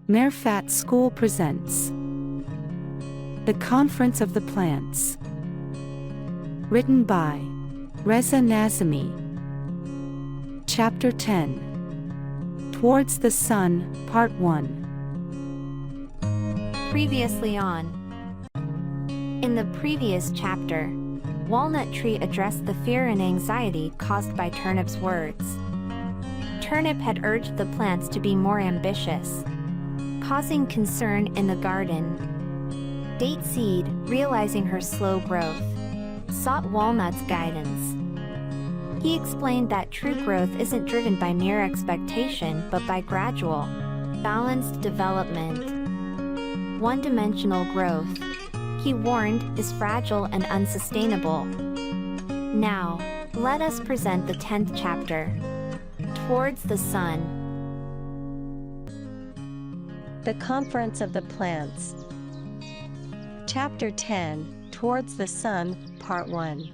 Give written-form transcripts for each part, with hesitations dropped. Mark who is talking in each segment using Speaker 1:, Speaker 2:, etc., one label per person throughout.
Speaker 1: Marefat School presents The Conference of the Plants. Written by Reza Nazemi. Chapter 10. Towards the Sun, Part 1.
Speaker 2: Previously on. In the previous chapter, Walnut Tree addressed the fear and anxiety caused by Turnip's words. Turnip had urged the plants to be more ambitious, causing concern in the garden. Date Seed, realizing her slow growth, sought Walnut's guidance. He explained that true growth isn't driven by mere expectation but by gradual, balanced development. One-dimensional growth, he warned, is fragile and unsustainable. Now, let us present the 10th chapter, Towards the Sun.
Speaker 3: The Conference of the Plants. Chapter 10, Towards the Sun, Part 1.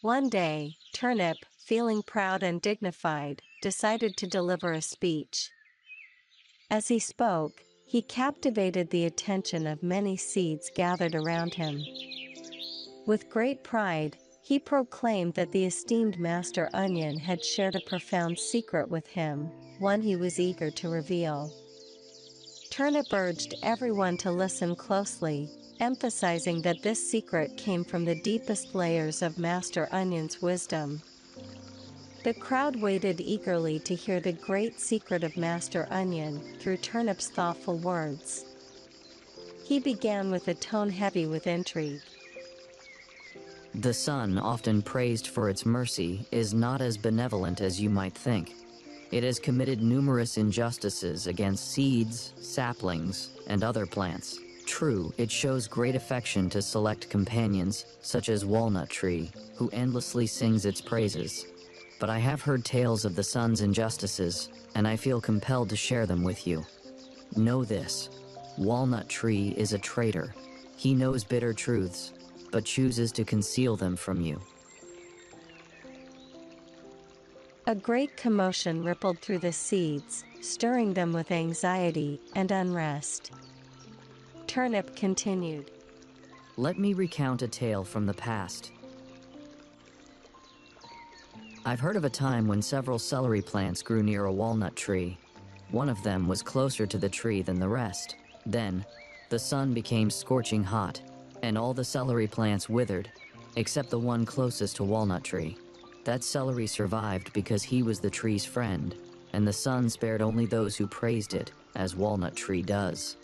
Speaker 3: One day, Turnip, feeling proud and dignified, decided to deliver a speech. As he spoke, he captivated the attention of many seeds gathered around him. With great pride, he proclaimed that the esteemed Master Onion had shared a profound secret with him, one he was eager to reveal. Turnip urged everyone to listen closely, emphasizing that this secret came from the deepest layers of Master Onion's wisdom. The crowd waited eagerly to hear the great secret of Master Onion through Turnip's thoughtful words. He began with a tone heavy with intrigue.
Speaker 4: The sun, often praised for its mercy, is not as benevolent as you might think. It has committed numerous injustices against seeds, saplings, and other plants. True, it shows great affection to select companions, such as Walnut Tree, who endlessly sings its praises. But I have heard tales of the sun's injustices, and I feel compelled to share them with you. Know this: Walnut Tree is a traitor. He knows bitter truths, but chooses to conceal them from you.
Speaker 3: A great commotion rippled through the seeds, stirring them with anxiety and unrest. Turnip continued.
Speaker 4: Let me recount a tale from the past. I've heard of a time when several celery plants grew near a walnut tree. One of them was closer to the tree than the rest. Then, the sun became scorching hot, and all the celery plants withered, except the one closest to Walnut Tree. That celery survived because he was the tree's friend, and the sun spared only those who praised it, as Walnut Tree does.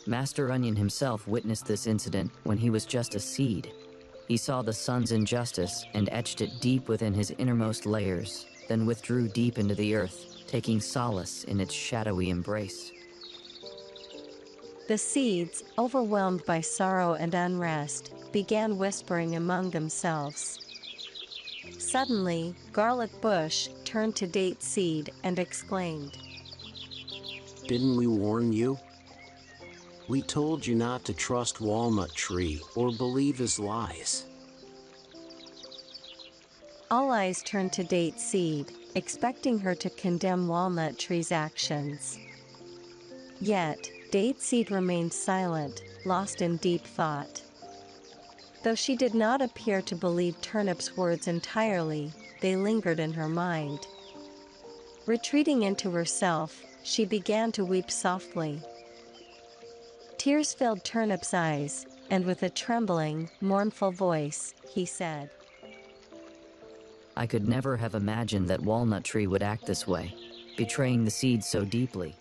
Speaker 4: Master Onion himself witnessed this incident when he was just a seed. He saw the sun's injustice and etched it deep within his innermost layers, then withdrew deep into the earth, taking solace in its shadowy embrace.
Speaker 3: The seeds, overwhelmed by sorrow and unrest, began whispering among themselves. Suddenly, Garlic Bush turned to Date Seed and exclaimed,
Speaker 5: "Didn't we warn you? We told you not to trust Walnut Tree or believe his lies."
Speaker 3: All eyes turned to Date Seed, expecting her to condemn Walnut Tree's actions. Yet, Date Seed remained silent, lost in deep thought. Though she did not appear to believe Turnip's words entirely, they lingered in her mind. Retreating into herself, she began to weep softly. Tears filled Turnip's eyes, and with a trembling, mournful voice, he said,
Speaker 4: I could never have imagined that Walnut Tree would act this way, betraying the seeds so deeply.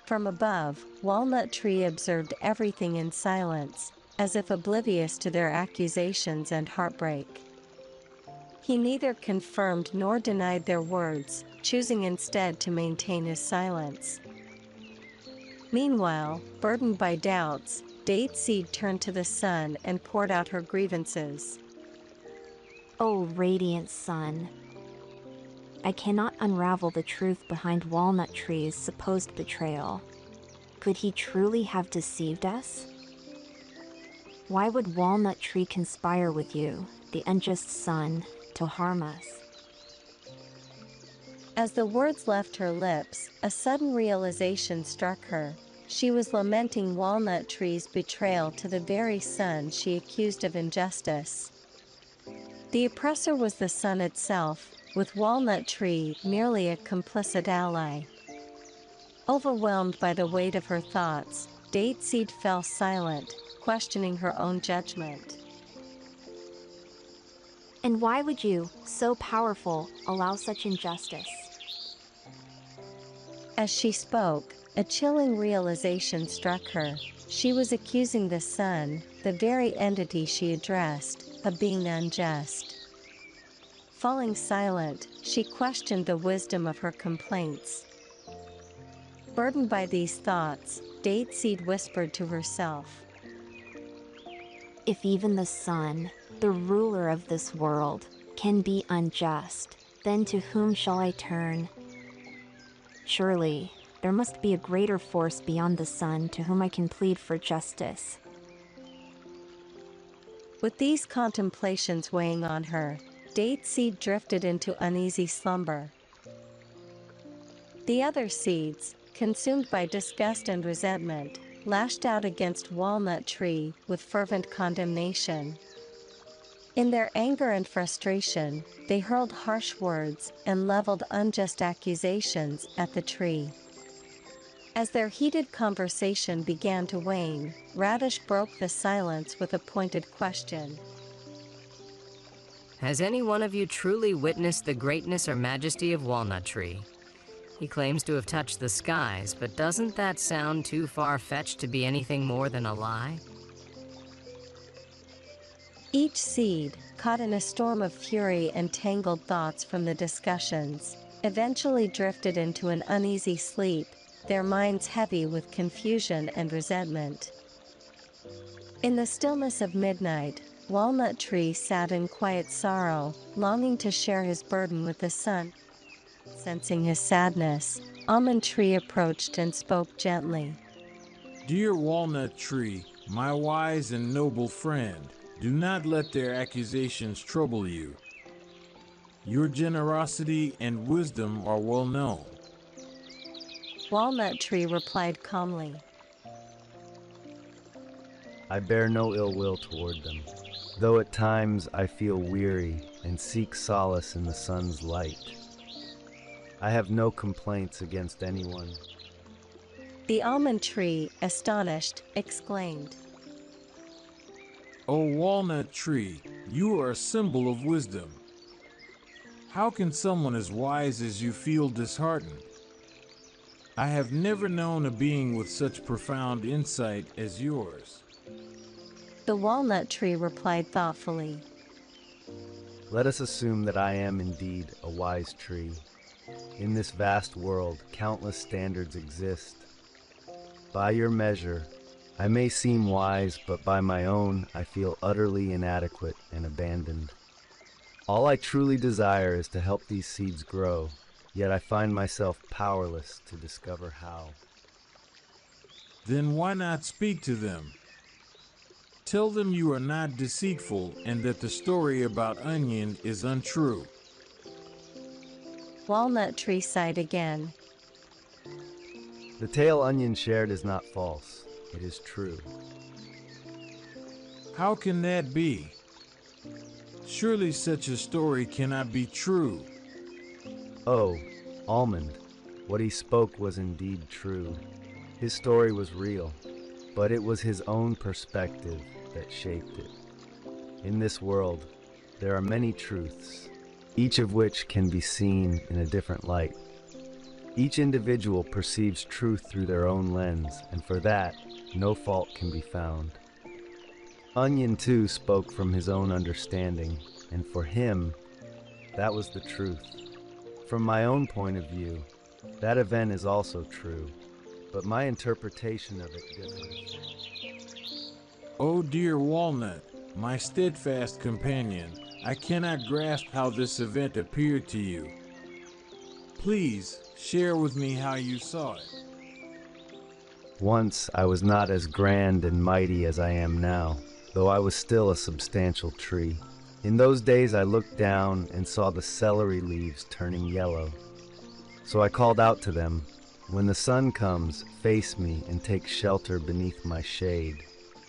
Speaker 3: From above, Walnut Tree observed everything in silence, as if oblivious to their accusations and heartbreak. He neither confirmed nor denied their words, choosing instead to maintain his silence. Meanwhile, burdened by doubts, Date Seed turned to the sun and poured out her grievances.
Speaker 2: O radiant sun! I cannot unravel the truth behind Walnut Tree's supposed betrayal. Could he truly have deceived us? Why would Walnut Tree conspire with you, the unjust sun, to harm us?
Speaker 3: As the words left her lips, a sudden realization struck her. She was lamenting Walnut Tree's betrayal to the very son she accused of injustice. The oppressor was the sun itself, with Walnut Tree merely a complicit ally. Overwhelmed by the weight of her thoughts, Date Seed fell silent, questioning her own judgment.
Speaker 2: And why would you, so powerful, allow such injustice?
Speaker 3: As she spoke, a chilling realization struck her. She was accusing the sun, the very entity she addressed, of being unjust. Falling silent, she questioned the wisdom of her complaints. Burdened by these thoughts, Date Seed whispered to herself,
Speaker 2: If even the sun, the ruler of this world, can be unjust, then to whom shall I turn? Surely, there must be a greater force beyond the sun to whom I can plead for justice.
Speaker 3: With these contemplations weighing on her, Date Seed drifted into uneasy slumber. The other seeds, consumed by disgust and resentment, lashed out against Walnut Tree with fervent condemnation. In their anger and frustration, they hurled harsh words and leveled unjust accusations at the tree. As their heated conversation began to wane, Radish broke the silence with a pointed question.
Speaker 6: Has any one of you truly witnessed the greatness or majesty of Walnut Tree? He claims to have touched the skies, but doesn't that sound too far-fetched to be anything more than a lie?
Speaker 3: Each seed, caught in a storm of fury and tangled thoughts from the discussions, eventually drifted into an uneasy sleep, their minds heavy with confusion and resentment. In the stillness of midnight, Walnut Tree sat in quiet sorrow, longing to share his burden with the sun. Sensing his sadness, Almond Tree approached and spoke gently.
Speaker 7: Dear Walnut Tree, my wise and noble friend, do not let their accusations trouble you. Your generosity and wisdom are well known.
Speaker 3: Walnut Tree replied calmly.
Speaker 8: I bear no ill will toward them, though at times I feel weary and seek solace in the sun's light. I have no complaints against anyone.
Speaker 3: The Almond Tree, astonished, exclaimed,
Speaker 7: O Walnut Tree, you are a symbol of wisdom. How can someone as wise as you feel disheartened? I have never known a being with such profound insight as yours.
Speaker 3: The Walnut Tree replied thoughtfully.
Speaker 8: Let us assume that I am indeed a wise tree. In this vast world, countless standards exist. By your measure, I may seem wise, but by my own, I feel utterly inadequate and abandoned. All I truly desire is to help these seeds grow, yet I find myself powerless to discover how.
Speaker 7: Then why not speak to them? Tell them you are not deceitful and that the story about Onion is untrue.
Speaker 3: Walnut Tree sighed again.
Speaker 8: The tale Onion shared is not false. It is true.
Speaker 7: How can that be? Surely such a story cannot be true.
Speaker 8: Oh, Almond, what he spoke was indeed true. His story was real, but it was his own perspective that shaped it. In this world, there are many truths, each of which can be seen in a different light. Each individual perceives truth through their own lens, and for that, no fault can be found. Onion, too, spoke from his own understanding, and for him, that was the truth. From my own point of view, that event is also true, but my interpretation of it differs.
Speaker 7: Oh dear Walnut, my steadfast companion, I cannot grasp how this event appeared to you. Please, share with me how you saw it.
Speaker 8: Once I was not as grand and mighty as I am now, though I was still a substantial tree. In those days I looked down and saw the celery leaves turning yellow. So I called out to them, "When the sun comes, face me and take shelter beneath my shade.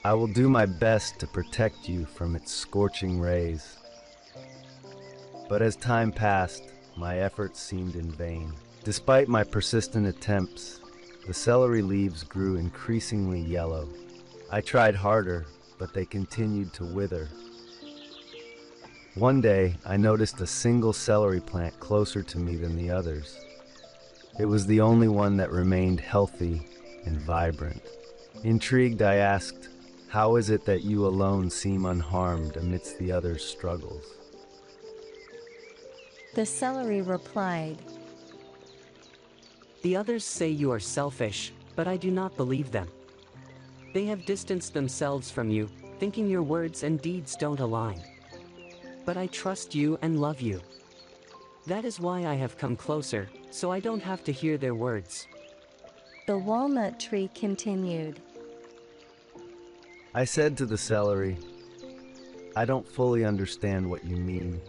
Speaker 8: I will do my best to protect you from its scorching rays." But as time passed, my efforts seemed in vain. Despite my persistent attempts, the celery leaves grew increasingly yellow. I tried harder, but they continued to wither. One day, I noticed a single celery plant closer to me than the others. It was the only one that remained healthy and vibrant. Intrigued, I asked, "How is it that you alone seem unharmed amidst the others' struggles?"
Speaker 3: The celery replied,
Speaker 9: "The others say you are selfish, but I do not believe them. They have distanced themselves from you, thinking your words and deeds don't align. But I trust you and love you. That is why I have come closer, so I don't have to hear their words."
Speaker 3: The walnut tree continued.
Speaker 8: I said to the celery, "I don't fully understand what you mean,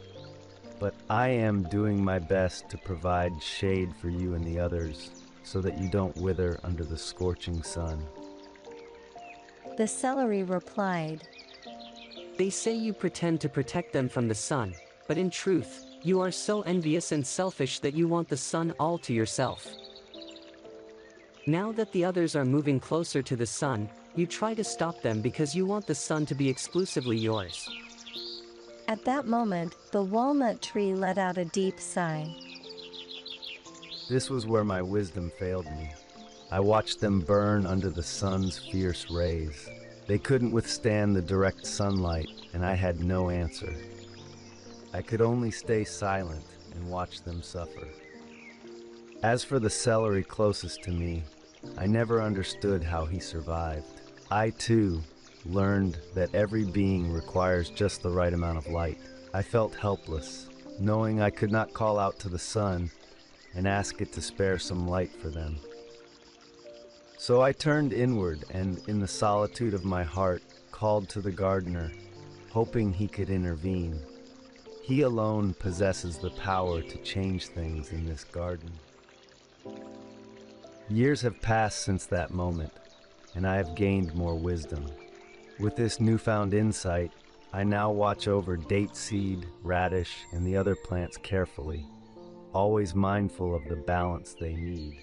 Speaker 8: but I am doing my best to provide shade for you and the others so that you don't wither under the scorching sun."
Speaker 3: The celery replied,
Speaker 9: "They say you pretend to protect them from the sun, but in truth, you are so envious and selfish that you want the sun all to yourself. Now that the others are moving closer to the sun, you try to stop them because you want the sun to be exclusively yours."
Speaker 3: At that moment, the walnut tree let out a deep sigh.
Speaker 8: This was where my wisdom failed me. I watched them burn under the sun's fierce rays. They couldn't withstand the direct sunlight, and I had no answer. I could only stay silent and watch them suffer. As for the celery closest to me, I never understood how he survived. I, too, learned that every being requires just the right amount of light. I felt helpless, knowing I could not call out to the sun and ask it to spare some light for them. So I turned inward and, in the solitude of my heart, called to the gardener, hoping he could intervene. He alone possesses the power to change things in this garden. Years have passed since that moment, and I have gained more wisdom. With this newfound insight, I now watch over date seed, radish, and the other plants carefully, always mindful of the balance they need.